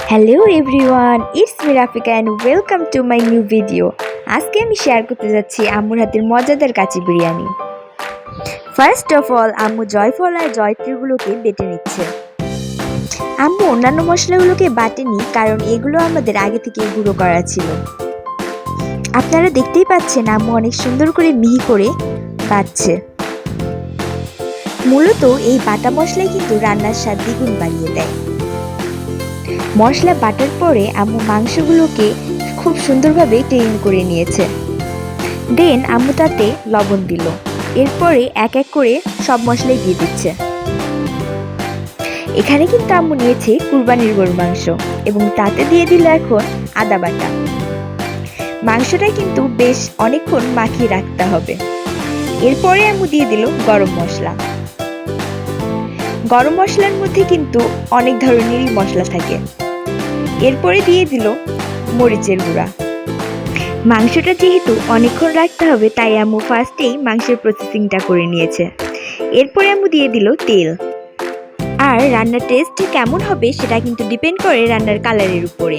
Hello everyone, it's me Rafika and welcome to my new video. আজকে আমি share করতে যাচ্ছি আম্মুর হাতের মজাদার কাচি বিরিয়ানি। ফার্স্ট অফ অল আম্মু জয়ফল আর জয়ত্রীগুলোকে বেটে নিচ্ছে। আম্মু অন্যান্য মশলাগুলোকে বাটেনি, কারণ এগুলো আমাদের আগে থেকে গুঁড়ো করা ছিল। আপনারা দেখতেই পাচ্ছেন আম্মু অনেক সুন্দর করে মিহি করে বাটছে। মূলত এই বাটা মশলাই কিন্তু রান্নার স্বাদ দ্বিগুণ বাড়িয়ে দেয়। মশলা বাটার পরে আম্মু মাংসগুলোকে খুব সুন্দরভাবে ক্লিন করে নিয়েছে। দেন আম্মু তাতে লবণ দিল। এরপরে এক এক করে সব মশলাই দিয়ে দিচ্ছে। এখানে কিন্তু আম্মু নিয়েছে কুরবানির গরুর মাংস এবং তাতে দিয়ে দিল এখন আদা বাটা। মাংসটা কিন্তু বেশ অনেকক্ষণ মাখিয়ে রাখতে হবে। এরপরে আম্মু দিয়ে দিল গরম মশলা। গরম মশলার মধ্যে কিন্তু অনেক ধরনেরই মশলা থাকে। এরপরে দিয়ে দিল মরিচের গুঁড়া। মাংসটা যেহেতু অনেকক্ষণ রাখতে হবে, তাই আম্মু ফার্স্টেই মাংসের প্রসেসিংটা করে নিয়েছে। এরপরে আম্মু দিয়ে দিল তেল। আর রান্নার টেস্ট কেমন হবে সেটা কিন্তু ডিপেন্ড করে রান্নার কালারের উপরে।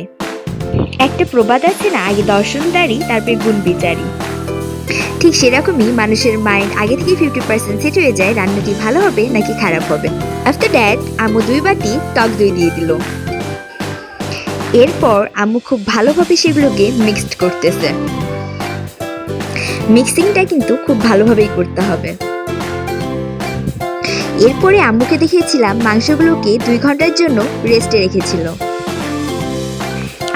একটা প্রবাদ আছে না, আগে দর্শনদারি তারপরে গুণ বিচারি। ঠিক সেরকমই মানুষের মাইন্ড আগে থেকে 50% সেট হয়ে যায় রান্নাটি ভালো হবে নাকি খারাপ হবে। আফটার দ্যাট আম্মু 2 বাটি টক দই দিয়ে দিল। এরপর আম্মু খুব ভালোভাবে সেগুলোকে মিক্সড করতেছে। মিক্সিংটা কিন্তু খুব ভালোভাবেই করতে হবে। এরপরে আম্মুকে দেখিয়েছিলাম মাংসগুলোকে 2 ঘন্টার জন্য রেস্টে রেখেছিল।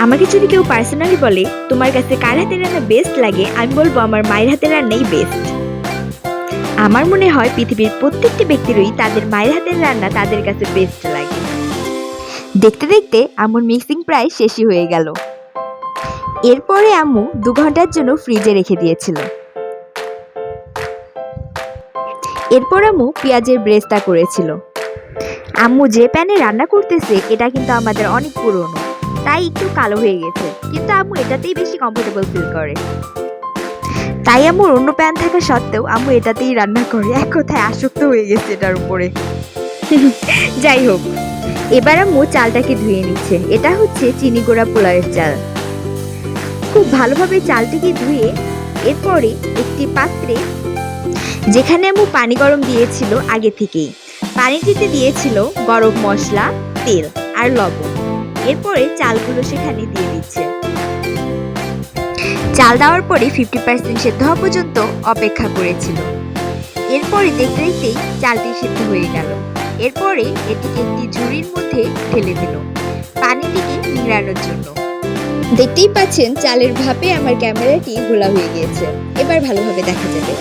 আমাকে যদি কেউ পার্সোনালি বলে তোমার কাছে কার হাতের রান্না বেস্ট লাগে, আমি বলবো আমার মায়ের হাতের রান্নাই বেস্ট। আমার মনে হয় পৃথিবীর প্রত্যেকটি ব্যক্তিরই তাদের মায়ের হাতের রান্না তাদের কাছে বেস্ট লাগে। দেখতে দেখতে আম্মুর মিক্সিং প্রায় শেষই হয়ে গেল। এরপরে আম্মু 2 ঘন্টার জন্য ফ্রিজে রেখে দিয়েছিল। এরপর আম্মু পেঁয়াজের ব্রেস্তা করেছিল। আম্মু যে প্যানে রান্না করতেছে এটা কিন্তু আমাদের অনেক পুরনো, তাই একটু কালো হয়ে গেছে, কিন্তু আম্মু এটাতেই বেশি কমফোর্টেবল ফিল করে। তাই আম্মুর অন্য প্যান থাকা সত্ত্বেও আম্মু এটাতেই রান্না করে। এক কথায় আসক্ত হয়ে গেছে এটার উপরে। যাই হোক, এবার আম্মু চালটাকে ধুয়ে নিচ্ছে। এটা হচ্ছে চিনি গুঁড়া পোলাওয়ের চাল। খুব ভালোভাবে চালটাকে ধুয়ে এরপরে একটি পাত্রে, যেখানে আম্মু পানি গরম দিয়েছিল আগে থেকেই, পানিটিতে দিয়েছিল গরম মশলা, তেল আর লবণ। এরপরে চালগুলো সেখানে দিয়ে দিচ্ছে। চাল দেওয়ার পরে 50% সেদ্ধ হওয়া পর্যন্ত অপেক্ষা করেছিল। এরপরে দেখতে দেখতেই চালটি সেদ্ধ হয়ে গেল। এরপরে এটিকে একটি ঝুড়ির মধ্যে ঢেলে দিল পানিটিকে নিংড়ানোর জন্য। দেখতেই পাচ্ছেন চালের ভাপে আমার ক্যামেরাটি ঘোলা হয়ে গিয়েছে। এবার ভালোভাবে দেখা যাবে।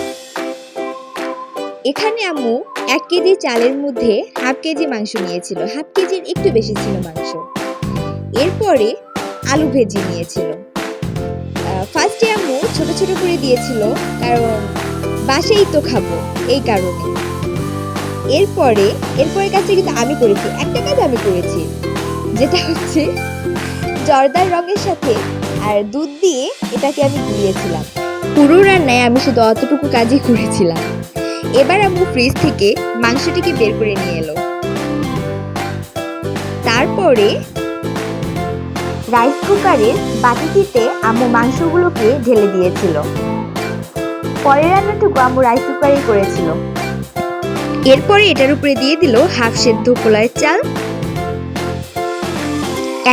এখানে আম্মু 1 কেজি চালের মধ্যে হাফ কেজি মাংস নিয়েছিল। হাফ কেজির একটু বেশি ছিল মাংস। এরপরে আলু ভেজে নিয়েছিল। ফার্স্টে আম্মু ছোট ছোট করে দিয়েছিল, কারণ বাসাই তো খাবো এই কারণে। এরপরে কাজটা কিন্তু আমি করেছি, একটা কাজ আমি করেছি, যেটা হচ্ছে জর্দার রঙের সাথে আর দুধ দিয়ে এটাকে আমি গুলিয়েছিলাম। পুরো রান্নায় আমি শুধু অতটুকু কাজই করেছিলাম। এবার আম্মু ফ্রিজ থেকে মাংসটিকে বের করে নিয়ে এলো। তারপরে রাইস কুকারের বাটিটিতে আম্মু মাংসগুলোকে ঢেলে দিয়েছিল। পরের রান্নাটুকু আম্মু রাইস কুকারেই করেছিল। এরপরে এটার উপরে দিয়ে দিল হাফ সেদ্ধ পোলাওয়ের চাল।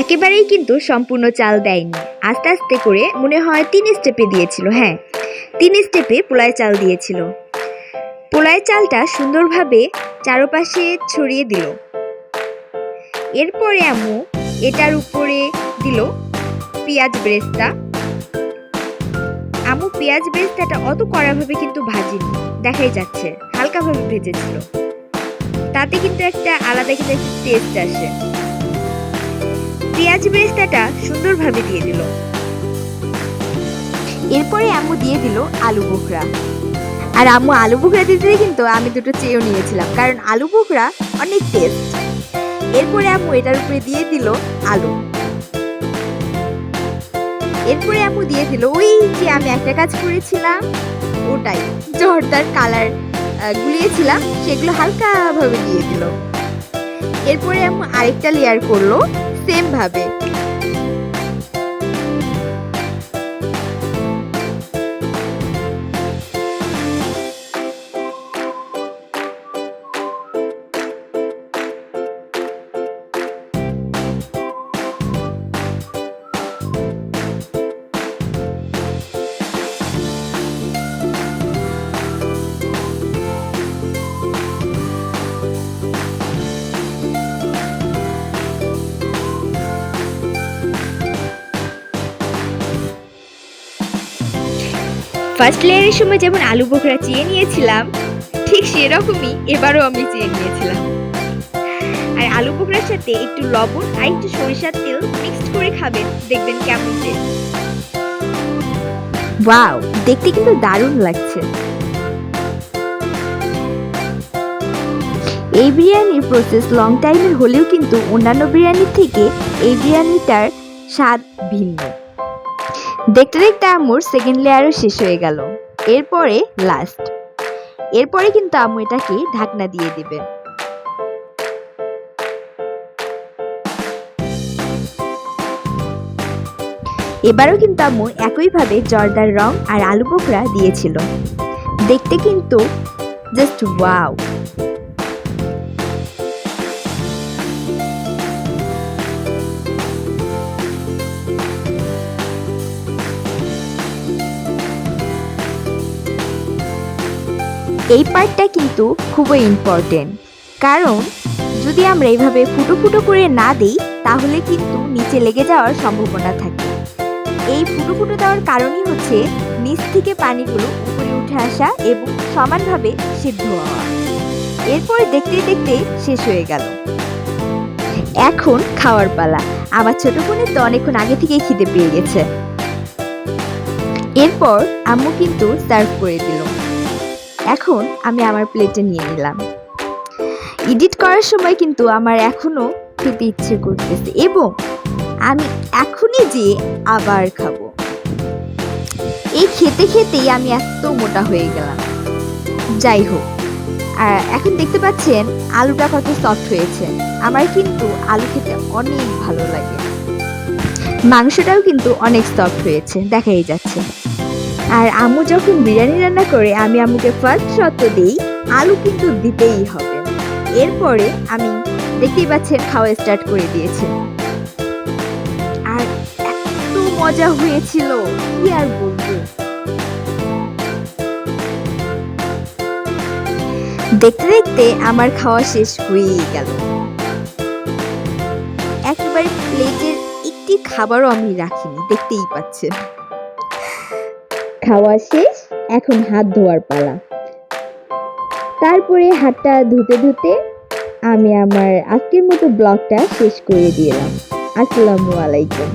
একেবারেই কিন্তু সম্পূর্ণ চাল দেয়নি, আস্তে আস্তে করে মনে হয় 3 স্টেপে দিয়েছিল। হ্যাঁ, 3 স্টেপে পোলাওয়ের চাল দিয়েছিল। পোলাওয়ের চালটা সুন্দরভাবে চারপাশে ছড়িয়ে দিল। এরপরে আম্মু এটার উপরে দিল পেঁয়াজ ব্রেস্তা। আম্মু পেঁয়াজ ব্রেস্তাটা অত কড়াভাবে কিন্তু ভাজিনি, দেখাই যাচ্ছে হালকাভাবে ভেজেছিল। তাতে কিন্তু একটা আলাদা কিন্তু একটা টেস্ট আসে। পেঁয়াজ ব্রেস্তাটা সুন্দরভাবে দিয়ে দিল। এরপরে আম্মু দিয়ে দিল আলু বোখরা। আর আম্মু আলু বোখরা দিতে কিন্তু আমি 2টো চেয়েও নিয়েছিলাম, কারণ আলু বোখরা অনেক টেস্ট। এরপরে আম্মু এটার উপরে দিয়ে দিল আলু। এরপরে আম্মু দিয়ে দিল ওই যে আমি একটা কাজ করেছিলাম ওটাই, জর্দার কালার গুলিয়েছিলাম সেগুলো হালকাভাবে দিয়ে দিল। এরপরে আম্মু আরেকটা লেয়ার করলো সেম ভাবে। ফার্স্ট লেয়ারের সময় যেমন আলু বোখরা চেয়ে নিয়েছিলাম, ঠিক সেরকমই এবারও আমি চেয়ে নিয়েছিলাম। আর আলু বোখরার সাথে একটু লবণ আর একটু সরিষার তেল মিক্সড করে খাবেন, দেখবেন কেমন টেস্ট। ওয়াও, দেখতে কিন্তু দারুণ লাগছে। এই বিরিয়ানির প্রসেস লং টাইমের হলেও কিন্তু অন্যান্য বিরিয়ানির থেকে এই বিরিয়ানিটার স্বাদ ভিন্ন। দেখতে দেখতে আম্মুর সেকেন্ড লেয়ারও শেষ হয়ে গেল। এরপরে লাস্ট। এরপরে কিন্তু আম্মু এটাকে ঢাকনা দিয়ে দিবে। এবারও কিন্তু আম্মু একইভাবে জর্দার রং আর আলু বোখরা দিয়েছিল। দেখতে কিন্তু জাস্ট ওয়াও। এই পার্টটা কিন্তু খুবই ইম্পর্টেন্ট, কারণ যদি আমরা এইভাবে ফুটো ফুটো করে না দিই তাহলে কিন্তু নিচে লেগে যাওয়ার সম্ভাবনা থাকে। এই ফুটো ফুটো দেওয়ার কারণই হচ্ছে নিচ থেকে পানিগুলো উপরে উঠে আসা এবং সমানভাবে সিদ্ধ হওয়া। এরপরে দেখতে দেখতে শেষ হয়ে গেল। এখন খাওয়ার পালা। আমার ছোট বোনের তো অনেকক্ষণ আগে থেকেই খিদে পেয়ে গেছে। এরপর আম্মু কিন্তু সার্ভ করে দিল। এখন আমি আমার প্লেটে নিয়ে নিলাম। এডিট করার সময় কিন্তু আমার এখনো খেতে ইচ্ছে করতেছে এবং আমি এখনই যে আবার খাবো। এই খেতে খেতেই আমি এত মোটা হয়ে গেলাম। যাই হোক, আর এখন দেখতে পাচ্ছেন আলুটা কত সফট হয়েছে। আমার কিন্তু আলু খেতে অনেক ভালো লাগে। মাংসটাও কিন্তু অনেক সফট হয়েছে, দেখাই যাচ্ছে। আর আম্মু যখন বিরিয়ানি রান্না করে আমি আম্মুকে ফার্স্ট শর্ত দিই, আলু কিন্তু দিতেই হবে। এরপরে আমি দেখতেই পাচ্ছেন খাওয়া স্টার্ট করে দিয়েছে। আর এত মজা হয়েছিল, কি আর বলবো। দেখতে দেখতে আমার খাওয়া শেষ হয়েই গেল। একেবারে প্লেটের একটি খাবারও আমি রাখিনি, দেখতেই পাচ্ছেন। খাওয়া শেষ, এখন হাত ধোয়ার পালা। তারপরে হাতটা ধুতে ধুতে আমি আমার আজকের মতো ব্লগটা শেষ করে দিলাম। আসসালামু আলাইকুম।